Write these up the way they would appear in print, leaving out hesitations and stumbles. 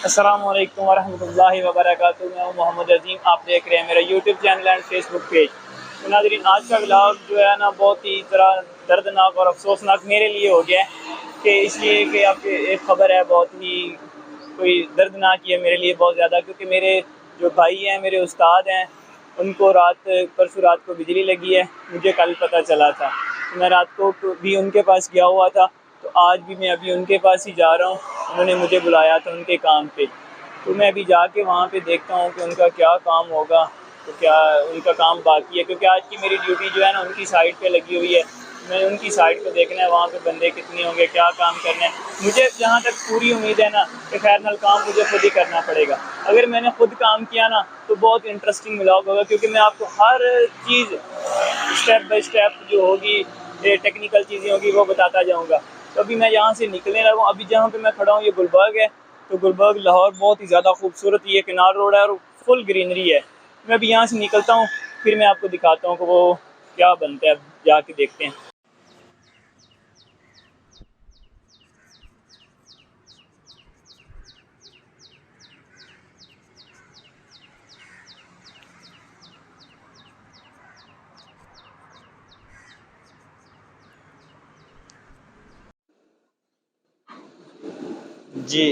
अस्सलामु अलैकुम वरहमतुल्लाहि वबरकातुहू। मैं हूँ मोहम्मद अजीम, आप देख रहे हैं मेरा YouTube channel and Facebook page. तो नाज़रीन, आज का व्लॉग जो है ना बहुत ही तरह दर्दनाक और अफसोसनाक मेरे लिए हो गया है कि इसलिए कि आपकी एक ख़बर है बहुत ही कोई दर्दनाक ही है मेरे लिए बहुत ज़्यादा, क्योंकि मेरे जो भाई हैं, मेरे उस्ताद हैं, उनको परसों रात को बिजली लगी है। मुझे कल पता चला था, तो मैं रात को भी उनके पास गया हुआ था, तो आज भी मैं अभी उनके पास ही जा रहा हूँ। उन्होंने मुझे बुलाया था उनके काम पे, तो मैं अभी जाके वहाँ पे देखता हूँ कि उनका क्या काम होगा, तो क्या उनका काम बाकी है, क्योंकि आज की मेरी ड्यूटी जो है ना उनकी साइड पे लगी हुई है। मैं उनकी साइड को देखना है, वहाँ पे बंदे कितने होंगे, क्या काम करना है। मुझे जहाँ तक पूरी उम्मीद है ना कि खैर नल काम मुझे खुद ही करना पड़ेगा। अगर मैंने खुद काम किया ना तो बहुत इंटरेस्टिंग व्लॉग होगा, क्योंकि मैं आपको हर चीज़ स्टेप बाय स्टेप जो होगी, टेक्निकल चीज़ें होगी, वो बताता जाऊँगा। तो अभी मैं यहाँ से निकलने लगा हूँ। अभी जहाँ पे मैं खड़ा हूँ ये गुलबर्ग है। तो गुलबर्ग लाहौर बहुत ही ज़्यादा खूबसूरत ये किनार रोड है और फुल ग्रीनरी है। मैं अभी यहाँ से निकलता हूँ, फिर मैं आपको दिखाता हूँ कि वो क्या बनता है, जाके देखते हैं। जी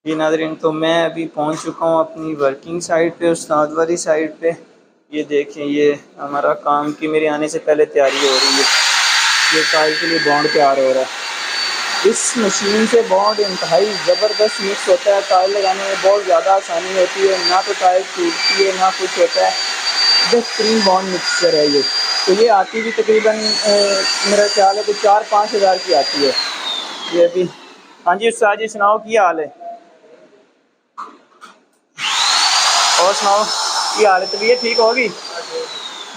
जी नाज़रीन, तो मैं अभी पहुंच चुका हूं अपनी वर्किंग साइट पे, उस्ताद वाली साइट पे। ये देखें, ये हमारा काम की मेरे आने से पहले तैयारी हो रही है। ये टाइल के लिए बॉन्ड तैयार हो रहा है। इस मशीन से बॉन्ड इंतहाई ज़बरदस्त मिक्स होता है। टाइल लगाने में बहुत ज़्यादा आसानी होती है, ना तो टाइल टूटती है ना कुछ होता है। बेहतरीन बॉन्ड मिक्सचर है ये। तो ये आती भी तकरीबन मेरा ख्याल है कि 4-5 हज़ार की आती है ये अभी। हाँ जी उस्ताद जी, सुनाओ क्या हाल है? और सुनाओ की हाल है? तबीयत ठीक होगी?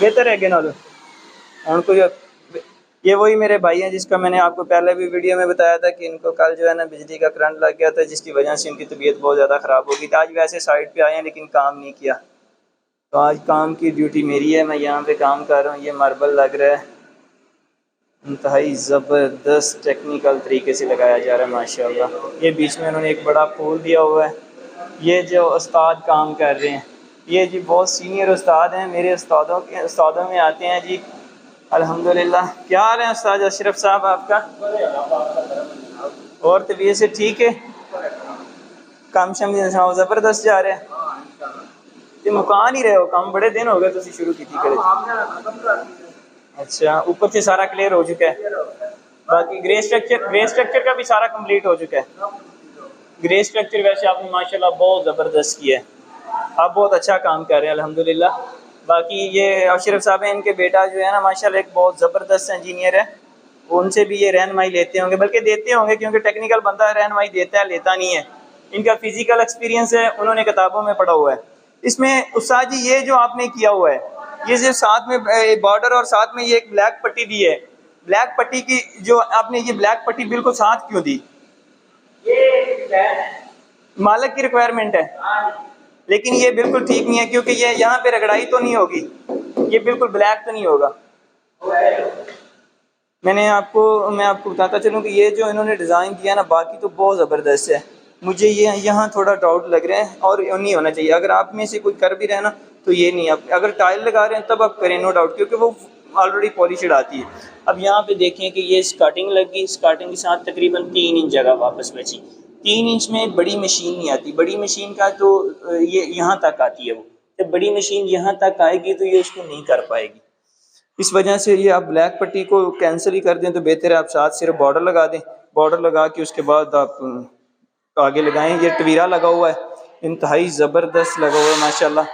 बेहतर है कि ना? उनको ये वही मेरे भाई हैं जिसका मैंने आपको पहले भी वीडियो में बताया था कि इनको कल जो है ना बिजली का करंट लग गया था, जिसकी वजह से इनकी तबीयत बहुत ज़्यादा ख़राब हो गई थी। आज वैसे साइड पे आए हैं लेकिन काम नहीं किया, तो आज काम की ड्यूटी मेरी है। मैं यहाँ पे काम कर रहा हूँ। ये मार्बल लग रहा है, इंतहाई ज़बरदस्त टेक्निकल तरीके से लगाया जा रहा है माशाल्लाह। ये बीच में उन्होंने एक बड़ा फूल दिया हुआ है। ये जो उस्ताद काम कर रहे हैं, ये जी बहुत सीनियर उस्ताद हैं, मेरे उस्तादों में आते हैं जी। अल्हम्दुलिल्लाह। क्या हाल है उस्ताद अशरफ साहब आपका? और तबीयत से ठीक है? काम शम ज़बरदस्त जा रहे हैं? ये मुकान ही रहे हो, काम बड़े दिन हो गए तुम शुरू की थी करे? अच्छा, ऊपर से सारा क्लियर हो चुका है, बाकी ग्रे स्ट्रक्चर का भी सारा कंप्लीट हो चुका है। ग्रे स्ट्रक्चर वैसे आपने माशाल्लाह बहुत ज़बरदस्त किया है, आप बहुत अच्छा काम कर रहे हैं अल्हम्दुलिल्लाह। बाकी ये अशरफ साहब हैं, इनके बेटा जो है ना माशाल्लाह एक बहुत ज़बरदस्त इंजीनियर है। उनसे भी ये रहनुमाई लेते होंगे, बल्कि देते होंगे, क्योंकि टेक्निकल बंदा रहनुमाई देता है, लेता नहीं है। इनका फिजिकल एक्सपीरियंस है, उन्होंने किताबों में पढ़ा हुआ है। इसमें उस्ताद जी ये जो आपने किया हुआ है, ये सिर्फ साथ में बॉर्डर और साथ में ये एक ब्लैक पट्टी दी है। ब्लैक पट्टी की जो आपने ये ब्लैक पट्टी बिल्कुल साथ क्यों दी? ये मालिक की रिक्वायरमेंट है, लेकिन ये बिल्कुल ठीक नहीं है, क्योंकि ये यहाँ पे रगड़ाई तो नहीं होगी, ये बिल्कुल ब्लैक तो नहीं होगा। मैं आपको बताता चलूँ कि ये जो इन्होंने डिज़ाइन किया ना, बाकी तो बहुत ज़बरदस्त है। मुझे ये यहाँ थोड़ा डाउट लग रहा है, और नहीं होना चाहिए। अगर आप में से कोई कर भी रहे हैं ना, तो ये नहीं, आप अगर टाइल लगा रहे हैं तब आप करें, नो डाउट, क्योंकि वो ऑलरेडी पॉलिशड आती है। अब यहाँ पे देखें कि ये स्कार्टिंग लगी, स्कार्टिंग के साथ तकरीबन 3 इंच जगह वापस बची। 3 इंच में बड़ी मशीन नहीं आती, बड़ी मशीन का तो ये यहाँ तक आती है। वो जब बड़ी मशीन यहाँ तक आएगी तो ये उसको नहीं कर पाएगी। इस वजह से ये आप ब्लैक पट्टी को कैंसिल ही कर दें तो बेहतर है। आप साथ सिर्फ बॉर्डर लगा दें, बॉर्डर लगा के उसके बाद आप आगे लगाएं। ये टवीरा लगा हुआ है, इंतहाई ज़बरदस्त लगा हुआ है माशाल्लाह।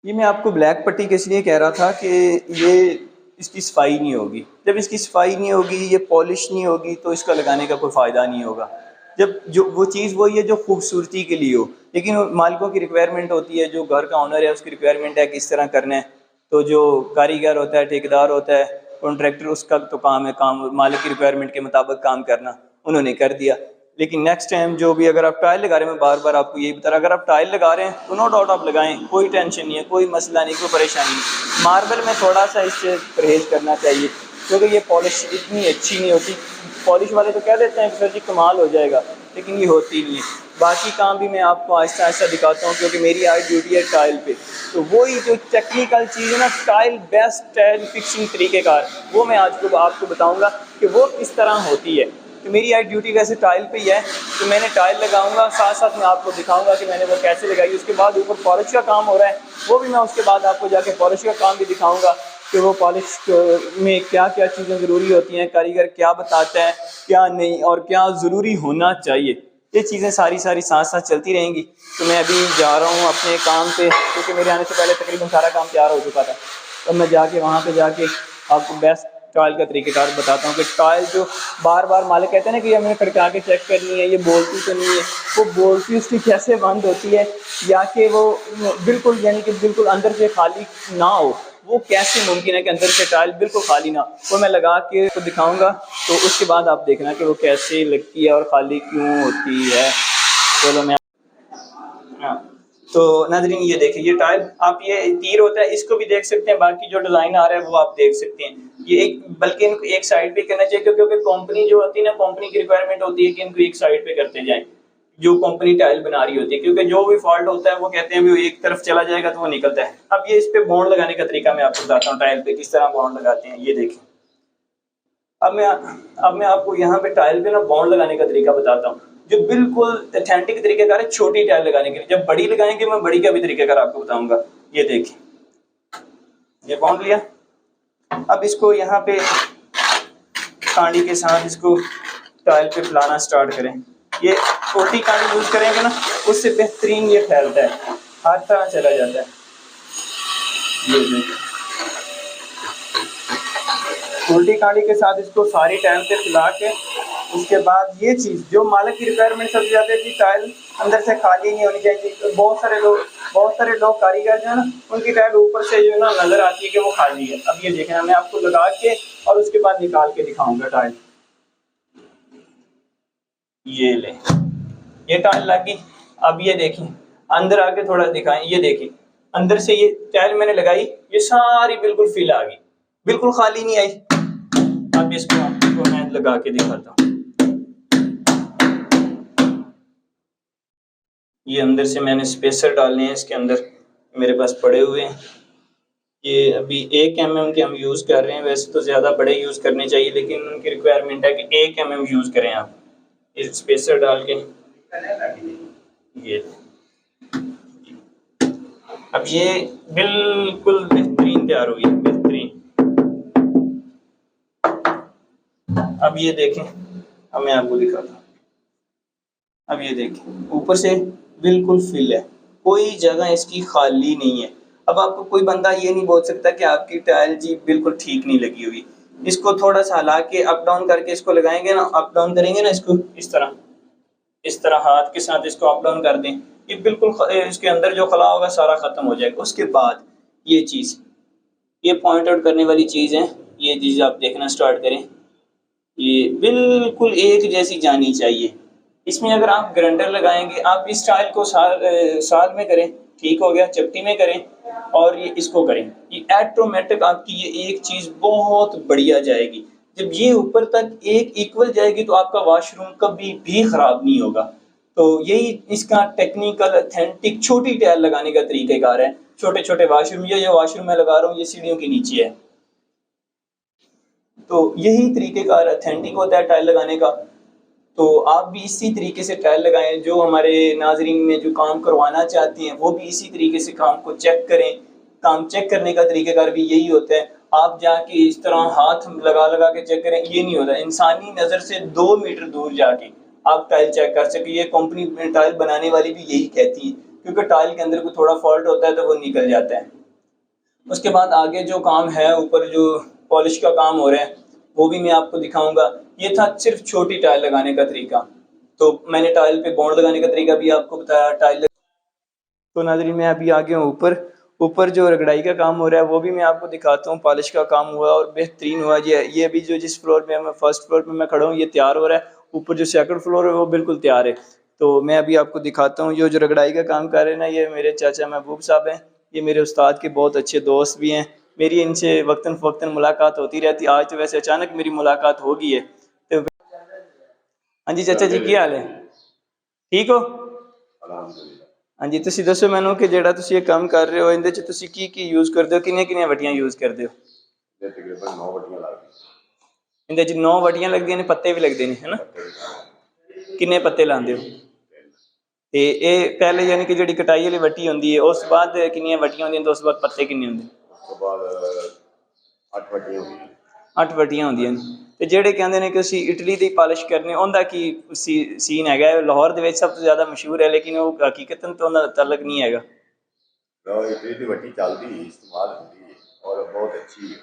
ये मैं आपको ब्लैक पट्टी के इसलिए कह रहा था कि ये इसकी सफाई नहीं होगी। जब इसकी सफाई नहीं होगी, ये पॉलिश नहीं होगी, तो इसका लगाने का कोई फ़ायदा नहीं होगा। जब जो वो चीज़ वही है जो खूबसूरती के लिए हो, लेकिन मालिकों की रिक्वायरमेंट होती है, जो घर का ऑनर है उसकी रिक्वायरमेंट है कि इस तरह करना है। तो जो कारीगर होता है, ठेकेदार होता है, कॉन्ट्रैक्टर, उसका तो काम है, काम मालिक की रिक्वायरमेंट के मुताबिक काम करना, उन्होंने कर दिया। लेकिन नेक्स्ट टाइम जो भी, अगर आप टाइल लगा रहे हैं, मैं बार बार आपको यही बता रहा, अगर आप टाइल लगा रहे हैं तो नो डाउट आप लगाएं, कोई टेंशन नहीं है, कोई मसला नहीं, कोई परेशानी नहीं। मार्बल में थोड़ा सा इससे परहेज़ करना चाहिए, क्योंकि ये पॉलिश इतनी अच्छी नहीं होती। पॉलिश वाले तो कह देते हैं कि सर जी कमाल हो जाएगा, लेकिन ये होती नहीं है। बाकी काम भी मैं आपको आहिस्ता आहिस्ता दिखाता हूँ, क्योंकि मेरी आज ड्यूटी है टाइल पे। तो वही जो टेक्निकल चीज़ है ना, टाइल बेस्ट टाइल फिक्सिंग तरीक़ेकार, वो मैं आज को आपको बताऊँगा कि वो किस तरह होती है। तो मेरी आज ड्यूटी वैसे टाइल पे ही है, तो मैंने टाइल लगाऊंगा, साथ साथ मैं आपको दिखाऊंगा कि मैंने वो कैसे लगाई। उसके बाद ऊपर पॉलिश का काम हो रहा है, वो भी मैं उसके बाद आपको जाके पॉलिश का काम भी दिखाऊंगा कि वो पॉलिश में क्या क्या चीज़ें ज़रूरी होती हैं, कारीगर क्या बताता है क्या नहीं, और क्या ज़रूरी होना चाहिए। ये चीज़ें सारी साथ साथ चलती रहेंगी। तो मैं अभी जा रहा हूँ अपने काम पे, क्योंकि मेरे आने से पहले तकरीबन सारा काम तैयार हो चुका था। तो मैं जाके वहाँ पे जाके आपको बेस्ट टाइल का तरीक़ेकार बताता हूँ कि टाइल जो बार बार मालिक कहते हैं ना कि ये हमें खड़का के चेक करनी है, ये बोलती तो नहीं है, वो बोलती उसकी कैसे बंद होती है, या कि वो बिल्कुल यानी कि बिल्कुल अंदर से खाली ना हो, वो कैसे मुमकिन है कि अंदर से टाइल बिल्कुल खाली ना, वो मैं लगा के तो दिखाऊंगा। तो उसके बाद आप देखना कि वो कैसे लगती है और खाली क्यों होती है। चलो मैं तो नाज़रीन ये देखिए, ये टाइल आप ये तीर होता है, इसको भी देख सकते हैं, बाकी जो डिज़ाइन आ रहा है वो आप देख सकते हैं। ये एक बल्कि इनको एक साइड पे करना चाहिए, क्योंकि कंपनी जो होती है ना, कंपनी की रिक्वायरमेंट होती है कि इनको एक साइड पे करते जाएं, जो कंपनी टाइल बना रही होती है, क्योंकि जो भी फॉल्ट होता है वो कहते हैं वो एक तरफ चला जाएगा तो वो निकलता है। अब ये इस पे बॉन्ड लगाने का तरीका मैं आपको बताता हूँ, टाइल पे किस तरह बॉन्ड लगाते हैं। ये देखिए, अब मैं आपको यहाँ पे टाइल पे ना बॉन्ड लगाने का तरीका बताता हूँ, जो बिल्कुल ऑथेंटिक तरीके का है छोटी टाइल लगाने के लिए। जब बड़ी लगाएंगे मैं बड़ी का भी तरीका आपको बताऊंगा। ये देखिए, ये बॉन्ड लिया, अब इसको यहाँ पे कांडी के साथ इसको टाइल पे फैलाना स्टार्ट करें। ये छोटी कांडी यूज करेंगे ना, उससे बेहतरीन ये फैलता है, हर तरह चला जाता है। ये देखिए, उल्टी कांडी के साथ इसको सारी टाइल पे फैला के, उसके बाद ये चीज़ जो मालिक की रिक्वायरमेंट सबसे ज़्यादा है कि टाइल अंदर से खाली नहीं होनी चाहिए। तो बहुत सारे लोग कारीगर जो है ना, उनकी टाइल ऊपर से जो है ना नज़र आती है कि वो खाली है। अब ये देखना, मैं आपको लगा के और उसके बाद निकाल के दिखाऊंगा टाइल। ये ले, ये टाइल लगी। अब ये देखिए, अंदर आके थोड़ा दिखाएं। ये देखिए, अंदर से ये टाइल मैंने लगाई, ये सारी बिल्कुल फिल आ गई, बिल्कुल खाली नहीं आई। अब इसको आपको मैं लगा के दिखाता हूँ। ये अंदर से मैंने स्पेसर डालने हैं, इसके अंदर मेरे पास पड़े हुए हैं। ये अभी 1 mm के हम यूज़ कर रहे हैं, वैसे तो ज़्यादा बड़े यूज़ करने चाहिए, लेकिन उनकी रिक्वायरमेंट है कि 1 mm यूज़ करें आप। इस स्पेसर डाल के ये, अब ये बिल्कुल बेहतरीन तैयार हुई है, बेहतरीन। अब ये देखें, अब मैं आपको दिखाता हूँ। अब ये देखें, ऊपर से बिल्कुल फिल है, कोई जगह इसकी खाली नहीं है। अब आपको कोई बंदा ये नहीं बोल सकता कि आपकी टाइल जी बिल्कुल ठीक नहीं लगी हुई। इसको थोड़ा सा हिला के अप डाउन करके इसको लगाएंगे ना, अप डाउन करेंगे ना इसको, इस तरह हाथ के साथ इसको अप डाउन कर दें, ये बिल्कुल इसके अंदर जो खला होगा सारा खत्म हो जाएगा। उसके बाद ये चीज़, ये पॉइंट आउट करने वाली चीज़ है, ये चीज़ आप देखना स्टार्ट करें, ये बिल्कुल एक जैसी जानी चाहिए। इसमें अगर आप ग्राइंडर लगाएंगे, आप इस स्टाइल को साल में करें, ठीक हो गया, चपटी में करें और ये इसको करें, ये ऑटोमेटिक आपकी ये एक चीज़ बहुत बढ़िया जाएगी। जब ये ऊपर तक एक इक्वल जाएगी तो आपका वॉशरूम कभी भी खराब नहीं होगा। तो यही इसका टेक्निकल ऑथेंटिक छोटी टाइल लगाने का तरीक़ेकार है। छोटे छोटे वाशरूम, ये वाशरूम मैं लगा रहा हूँ, ये सीढ़ियों के नीचे है। तो यही तरीक़ेकार ऑथेंटिक होता है टाइल लगाने का। तो आप भी इसी तरीके से टाइल लगाएं। जो हमारे नाजरीन में जो काम करवाना चाहते हैं वो भी इसी तरीके से काम को चेक करें। काम चेक करने का तरीक़ेकार भी यही होता है। आप जाके इस तरह हाथ लगा के चेक करें, ये नहीं होता। इंसानी नज़र से 2 मीटर दूर जाके आप टाइल चेक कर सके। ये कंपनी टाइल बनाने वाली भी यही कहती है, क्योंकि टाइल के अंदर कोई थोड़ा फॉल्ट होता है तो वो निकल जाता है। उसके बाद आगे जो काम है, ऊपर जो पॉलिश का काम हो रहा है वो भी मैं आपको दिखाऊंगा। ये था सिर्फ छोटी टाइल लगाने का तरीका। तो मैंने टाइल पे बॉन्ड लगाने का तरीका भी आपको बताया। तो नाज़रीन मैं अभी आ गया हूँ ऊपर जो रगड़ाई का काम हो रहा है वो भी मैं आपको दिखाता हूँ। पॉलिश का काम हुआ और बेहतरीन हुआ। ये अभी जो जिस फ्लोर पे मैं फर्स्ट फ्लोर पे मैं खड़ा हूँ ये तैयार हो रहा है। ऊपर जो सेकंड फ्लोर है वो बिल्कुल तैयार है। तो मैं अभी आपको दिखाता हूँ। जो रगड़ाई का काम कर रहे हैं ना, ये मेरे चाचा महबूब साहब हैं। ये मेरे उस्ताद के बहुत अच्छे दोस्त भी हैं मेरी इनसे वक्तन फ़वक्तन मुलाकात होती रहती। आज तो वैसे अचानक मेरी मुलाकात हो गई है। तो हाँ जी चाचा जी, की हाल है? ठीक हो? हाँ जी, तुसी दसो मैनू कि जेड़ा तुसी ये काम कर रहे हो, इहदे च तुसी की यूज़ करदे हो, किन्नियां वटियां यूज़ करदे हो? तकरीबन 9 वटियां लगदियां। इहदे च 9 वटियां लगदियां ने, पत्ते भी लगदे ने, है ना? किन्ने पत्ते लांदे हो? ते ये पहले यानी कि जिहड़ी कटाई वाली वटी होंदी है, उस बाद किन्नियां वटियां होंदियां ते उस बाद पत्ते किन्ने होंदे? उस तो बाद 8 वटियां होंदियां। 8 वटियां होंदियां ने। ते जेहड़े कहंदे ने कि उसी इटली दी पालिश करनी, उहदा की सीन हैगा? लाहौर दे विच सब तो ज़्यादा मशहूर है, लेकिन वो हकीकतन तो उहदा तलक नहीं हैगा। इटली दी वटी चलदी इस्तेमाल होंदी है और बहुत अच्छी है।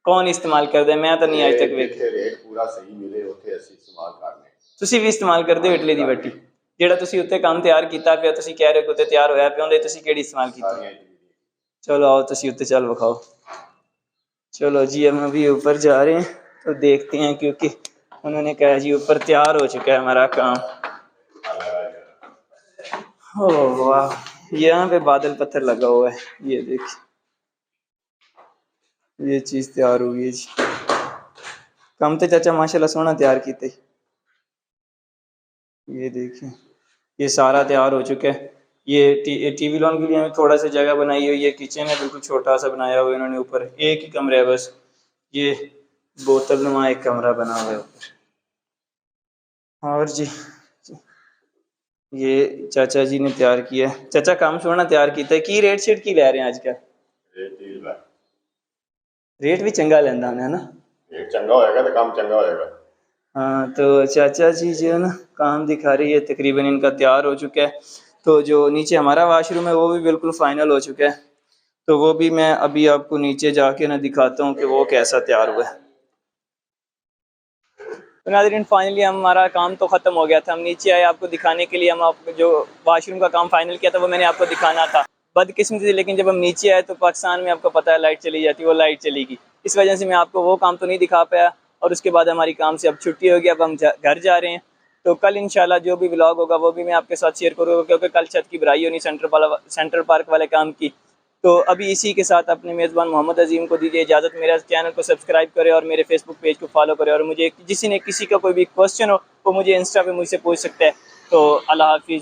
कौन इस्तेमाल करदा है? मैं तो नहीं अज तक वेखी। जिथे रेट पूरा सही मिले उत्थे असीं इस्तेमाल करने। तुसी भी इस्तेमाल करदे हो इटली दी वटी? जेड़ा तुसी उत्ते काम तैयार कीता पिया, तुसी कह रहे हो कि उत्ते तैयार होया पिया, उहदे तुसी केड़ी इस्तेमाल कीती? चलो आओ तुसी उत्ते चल विखाओ। चलो जी, हम अभी ऊपर जा रहे हैं तो देखते हैं, क्योंकि उन्होंने कहा जी ऊपर तैयार हो चुका है हमारा काम। ओह वाह, यहाँ पे बादल पत्थर लगा हुआ है, ये देखिए, ये चीज़ तैयार हो गई है जी। काम तो चाचा माशाल्लाह सोना तैयार किते। ये देखिए, ये सारा तैयार हो चुका है। ये टीवी लॉन के लिए हमें थोड़ा सा जगह बनाई हुई है, किचन है बिल्कुल छोटा सा बनाया हुआ है इन्होंने, ऊपर एक ही कमरा है बस। ये बोतल नुमा एक कमरा बना हुआ है ऊपर। और जी, ये चाचा जी ने तैयार किया है। चाचा काम सोना तैयार किया है। की रेट शेट की ले रहे हैं आजकल? रेट भी चंगा लेंदा है ना? रेट चंगा होएगा तो काम चंगा होएगा। हाँ, तो चाचा जी जो है ना काम दिखा रही है, तकरीबन इनका तैयार हो चुका है। तो जो नीचे हमारा वाशरूम है वो भी बिल्कुल फाइनल हो चुका है, तो वो भी मैं अभी आपको नीचे जाके ना दिखाता हूँ कि वो कैसा तैयार हुआ है। तो नाज़रीन, फाइनली हमारा काम तो ख़त्म हो गया था। हम नीचे आए आपको दिखाने के लिए। हम आपको जो वाशरूम का काम फाइनल किया था वो मैंने आपको दिखाना था। बदकिस्मती थी, लेकिन जब हम नीचे आए तो पाकिस्तान में आपको पता है लाइट चली जाती है, वो लाइट चली गई। इस वजह से मैं आपको वो काम तो नहीं दिखा पाया। और उसके बाद हमारी काम से अब छुट्टी होगी, अब हम घर जा रहे हैं। तो कल इंशाल्लाह जो भी व्लॉग होगा वो भी मैं आपके साथ शेयर करूँगा, क्योंकि कल छत की भराई होनी सेंट्रल पार्क वाले काम की। तो अभी इसी के साथ अपने मेज़बान मोहम्मद अजीम को दीजिए इजाज़त। मेरे चैनल को सब्सक्राइब करें और मेरे फेसबुक पेज को फॉलो करें। और मुझे किसी का कोई भी क्वेश्चन हो वो मुझे इंस्टा पे मुझसे पूछ सकता है। तो अल्लाह हाफिज़।